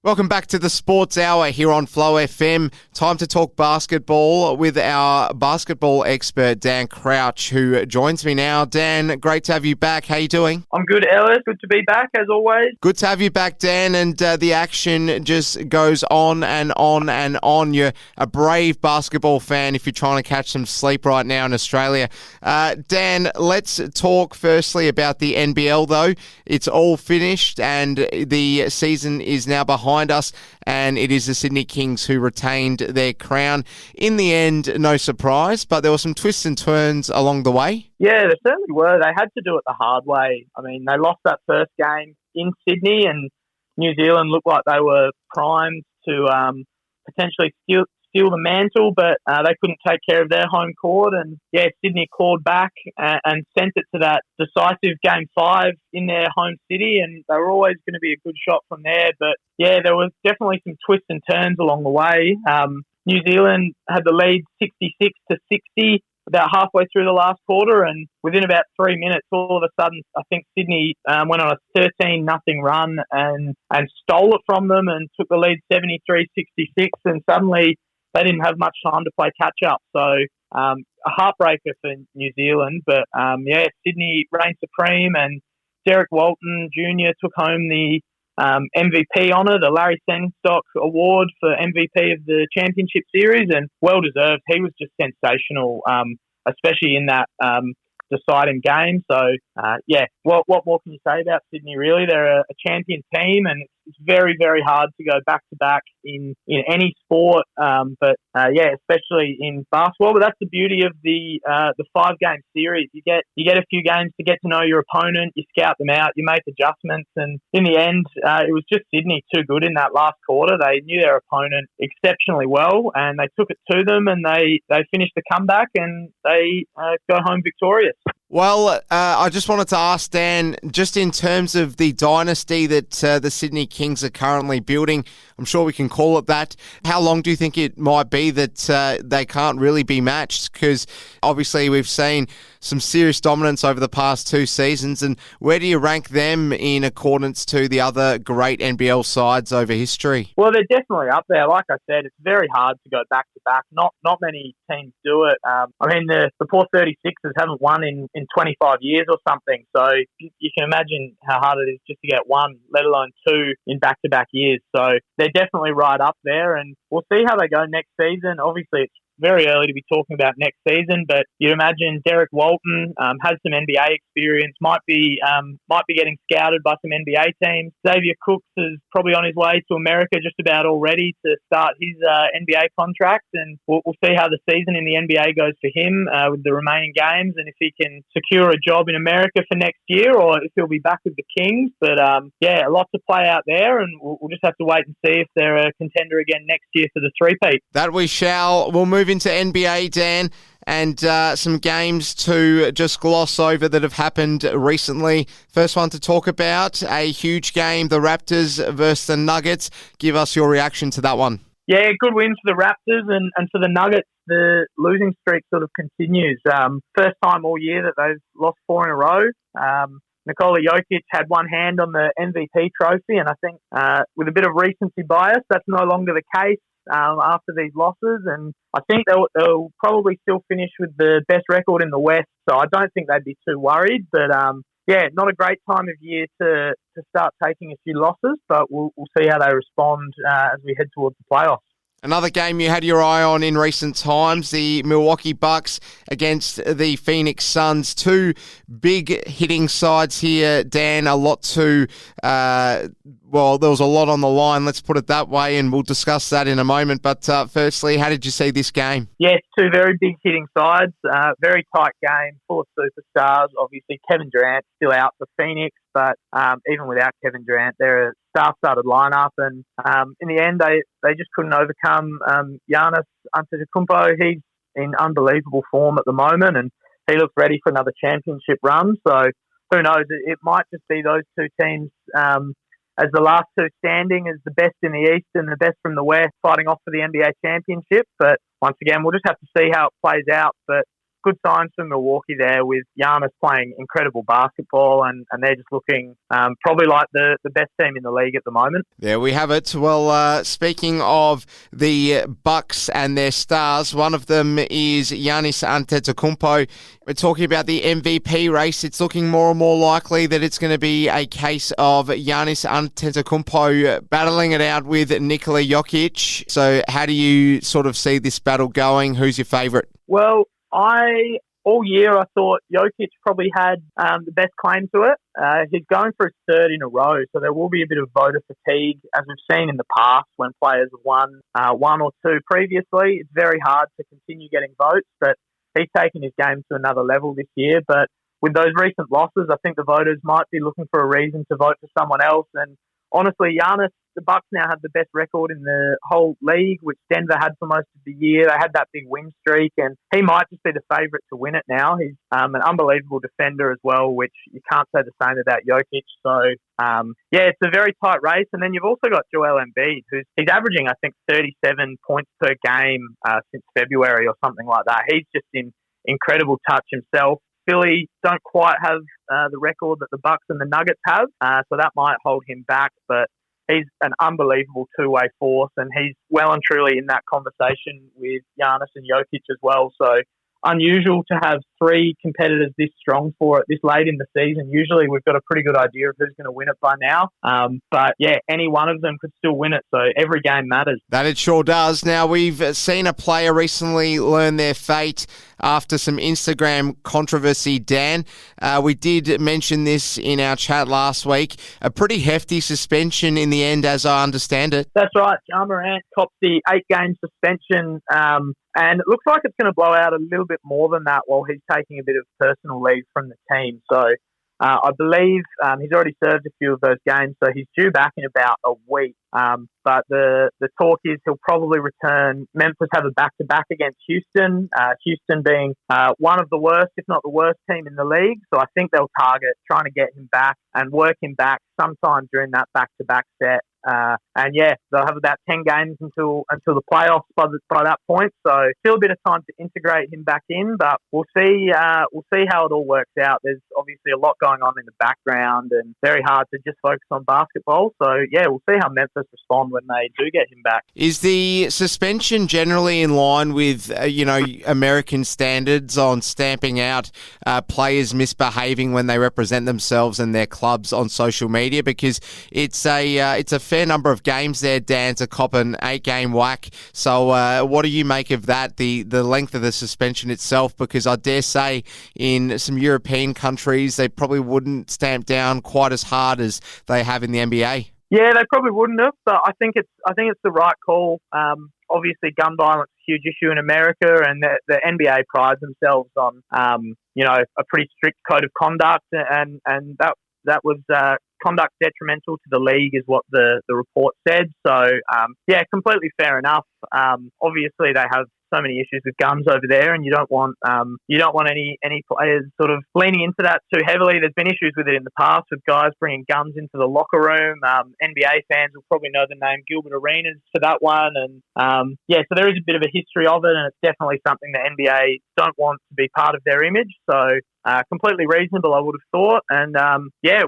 Welcome back to the Sports Hour here on Flow FM. Time to talk basketball with our basketball expert, Dan Crouch, who joins me now. Dan, great to have you back. How you doing? I'm good, Ellis. Good to be back, as always. Good to have you back, Dan, and the action just goes on and on and on. You're a brave basketball fan if you're trying to catch some sleep right now in Australia. Dan, let's talk firstly about the NBL, though. It's all finished and the season is now behind us, and it is the Sydney Kings who retained their crown. In the end, no surprise, but there were some twists and turns along the way. Yeah, there certainly were. They had to do it the hard way. I mean, they lost that first game in Sydney, and New Zealand looked like they were primed to potentially steal the mantle, but they couldn't take care of their home court. And yeah, Sydney clawed back and sent it to that decisive Game 5 in their home city, and they were always going to be a good shot from there. But yeah, there was definitely some twists and turns along the way. New Zealand had the lead 66-60 about halfway through the last quarter, and within about 3 minutes, all of a sudden, I think Sydney went on a 13-0 run and stole it from them and took the lead 73-66, and suddenly they didn't have much time to play catch-up. So a heartbreaker for New Zealand. But, Sydney reigned supreme, and Derek Walton Jr. took home the MVP honour, the Larry Senstock Award for MVP of the Championship Series, and well-deserved. He was just sensational, especially in that deciding game. So, what more can you say about Sydney, really? They're a champion team, and it's very, very hard to go back-to-back in any sport, especially in basketball. But that's the beauty of the 5-game series. You get a few games to get to know your opponent, you scout them out, you make adjustments, and in the end, it was just Sydney too good in that last quarter. They knew their opponent exceptionally well, and they took it to them, and they finished the comeback, and they go home victorious. Well, I just wanted to ask, Dan, just in terms of the dynasty that the Sydney Kings are currently building, I'm sure we can call it that, how long do you think it might be that they can't really be matched? Because obviously we've seen some serious dominance over the past 2 seasons, and where do you rank them in accordance to the other great NBL sides over history? Well, they're definitely up there. Like I said, it's very hard to go back-to-back. Not many teams do it. The poor 36ers haven't won in 25 years or something. So you can imagine how hard it is just to get one, let alone 2 in back-to-back years. So they're definitely right up there, and we'll see how they go next season. Obviously, it's very early to be talking about next season, but you'd imagine Derek Walton has some NBA experience, might be getting scouted by some NBA teams. Xavier Cooks is probably on his way to America just about already to start his NBA contract, and we'll see how the season in the NBA goes for him with the remaining games, and if he can secure a job in America for next year, or if he'll be back with the Kings. But a lot to play out there, and we'll just have to wait and see if they're a contender again next year for the three-peat. That we shall. We'll move into NBA, Dan, and some games to just gloss over that have happened recently. First one to talk about, a huge game, the Raptors versus the Nuggets. Give us your reaction to that one. Yeah, good win for the Raptors, and for the Nuggets, the losing streak sort of continues. First time all year that they've lost 4 in a row. Nikola Jokic had one hand on the MVP trophy, and I think with a bit of recency bias, that's no longer the case after these losses. And I think they'll probably still finish with the best record in the West, so I don't think they'd be too worried. But not a great time of year to start taking a few losses, but we'll see how they respond as we head towards the playoffs. Another game you had your eye on in recent times, the Milwaukee Bucks against the Phoenix Suns. 2 big hitting sides here, Dan. A lot to... there was a lot on the line, let's put it that way, and we'll discuss that in a moment. But firstly, how did you see this game? Yes, 2 very big hitting sides. Very tight game, full of superstars. Obviously, Kevin Durant still out for Phoenix, but even without Kevin Durant, they're a star-studded lineup. And in the end, they just couldn't overcome Giannis Antetokounmpo. He's in unbelievable form at the moment, and he looks ready for another championship run. So who knows? It might just be those 2 teams as the last 2 standing, as the best in the East and the best from the West, fighting off for the NBA championship. But once again, we'll just have to see how it plays out. But good signs for Milwaukee there with Giannis playing incredible basketball, and they're just looking probably like the best team in the league at the moment. There we have it. Well, speaking of the Bucks and their stars, one of them is Giannis Antetokounmpo. We're talking about the MVP race. It's looking more and more likely that it's going to be a case of Giannis Antetokounmpo battling it out with Nikola Jokic. So how do you sort of see this battle going? Who's your favourite? Well, all year I thought Jokic probably had the best claim to it. He's going for his third in a row, so there will be a bit of voter fatigue, as we've seen in the past when players have won one or two previously. It's very hard to continue getting votes, but he's taken his game to another level this year. But with those recent losses, I think the voters might be looking for a reason to vote for someone else. And honestly, Giannis, the Bucks now have the best record in the whole league, which Denver had for most of the year. They had that big win streak, and he might just be the favourite to win it now. He's an unbelievable defender as well, which you can't say the same about Jokic. So, it's a very tight race. And then you've also got Joel Embiid, he's averaging, I think, 37 points per game since February or something like that. He's just in incredible touch himself. Philly don't quite have the record that the Bucks and the Nuggets have, so that might hold him back. But he's an unbelievable two-way force, and he's well and truly in that conversation with Giannis and Jokic as well. So unusual to have three competitors this strong for it this late in the season. Usually we've got a pretty good idea of who's going to win it by now. But any one of them could still win it. So every game matters. That it sure does. Now, we've seen a player recently learn their fate after some Instagram controversy, Dan. We did mention this in our chat last week. A pretty hefty suspension in the end, as I understand it. That's right. Ja Morant copped the 8-game suspension, and it looks like it's going to blow out a little bit more than that while he's taking a bit of personal leave from the team. So I believe he's already served a few of those games, so he's due back in about a week. But the talk is he'll probably return. Memphis have a back-to-back against Houston, Houston being one of the worst, if not the worst team in the league. So I think they'll target trying to get him back and work him back sometime during that back-to-back set. They'll have about 10 games until the playoffs by that point. So still a bit of time to integrate him back in, but we'll see how it all works out. There's obviously a lot going on in the background, and very hard to just focus on basketball. So we'll see how Memphis respond when they do get him back. Is the suspension generally in line with American standards on stamping out players misbehaving when they represent themselves and their clubs on social media? Because it's a fair number of games there, Dan, to cop an 8-game whack. So what do you make of that, the length of the suspension itself? Because I dare say in some European countries they probably wouldn't stamp down quite as hard as they have in the NBA. Yeah, they probably wouldn't have, but I think it's the right call. Obviously, gun violence is a huge issue in America, and the NBA prides themselves on a pretty strict code of conduct, and that was conduct detrimental to the league, is what the report said. So completely fair enough. Obviously, they have so many issues with guns over there, and you don't want any players sort of leaning into that too heavily. There's been issues with it in the past with guys bringing guns into the locker room. NBA fans will probably know the name Gilbert Arenas for that one, and so there is a bit of a history of it, and it's definitely something the NBA don't want to be part of their image. So completely reasonable, I would have thought, and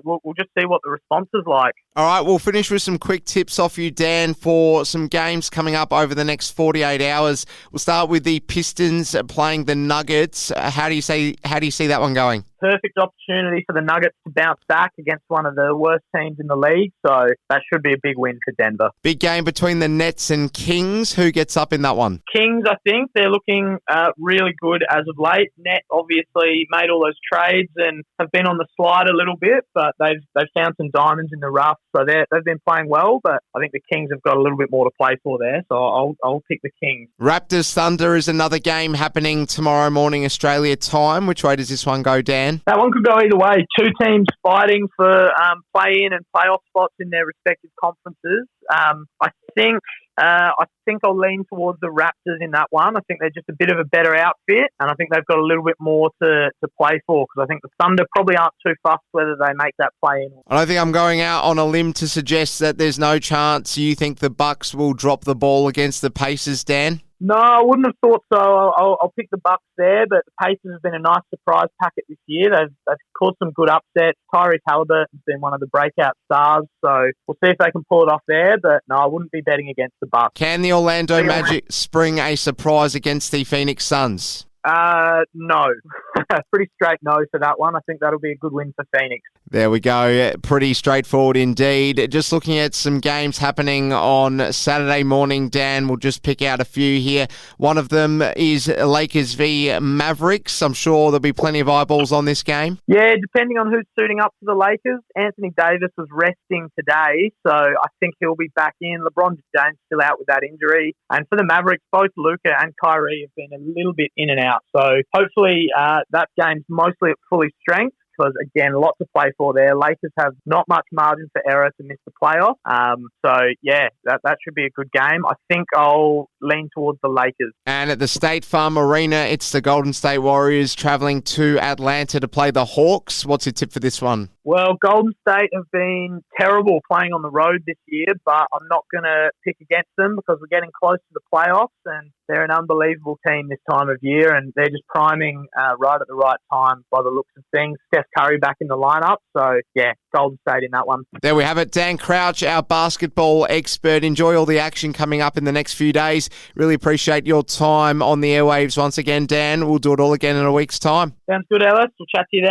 we'll just see what the response is like. All right, we'll finish with some quick tips off you, Dan, for some games coming up over the next 48 hours. We'll start with the Pistons playing the Nuggets. How do you see that one going? Perfect opportunity for the Nuggets to bounce back against one of the worst teams in the league, so that should be a big win for Denver. Big game between the Nets and Kings. Who gets up in that one? Kings, I think. They're looking really good as of late. Net obviously made all those trades and have been on the slide a little bit, but they've found some diamonds in the rough, so they've been playing well, but I think the Kings have got a little bit more to play for there, so I'll pick the Kings. Raptors Thunder is another game happening tomorrow morning Australia time. Which way does this one go, Dan? That one could go either way. Two teams fighting for play-in and playoff spots in their respective conferences. I think I'll lean towards the Raptors in that one. I think they're just a bit of a better outfit, and I think they've got a little bit more to play for, because I think the Thunder probably aren't too fussed whether they make that play-in. I don't think I'm going out on a limb to suggest that there's no chance you think the Bucks will drop the ball against the Pacers, Dan? No, I wouldn't have thought so. I'll pick the Bucks there, but the Pacers have been a nice surprise packet this year. They've caused some good upsets. Tyrese Halliburton's been one of the breakout stars, so we'll see if they can pull it off there. But no, I wouldn't be betting against the Bucks. Can the Orlando Magic spring a surprise against the Phoenix Suns? No. Pretty straight no for that one. I think that'll be a good win for Phoenix. There we go. Pretty straightforward indeed. Just looking at some games happening on Saturday morning, Dan, we'll just pick out a few here. One of them is Lakers v Mavericks. I'm sure there'll be plenty of eyeballs on this game. Yeah, depending on who's suiting up for the Lakers. Anthony Davis was resting today, so I think he'll be back in. LeBron James still out with that injury. And for the Mavericks, both Luka and Kyrie have been a little bit in and out. So hopefully that game's mostly at fully strength, because, again, lots to play for there. Lakers have not much margin for error to miss the playoff. That should be a good game. I think I'll lean towards the Lakers. And at the State Farm Arena, it's the Golden State Warriors travelling to Atlanta to play the Hawks. What's your tip for this one? Well, Golden State have been terrible playing on the road this year, but I'm not going to pick against them because we're getting close to the playoffs and they're an unbelievable team this time of year and they're just priming right at the right time by the looks of things. Steph Curry back in the lineup. So, yeah, Golden State in that one. There we have it. Dan Crouch, our basketball expert. Enjoy all the action coming up in the next few days. Really appreciate your time on the airwaves once again, Dan. We'll do it all again in a week's time. Sounds good, Ellis. We'll chat to you then.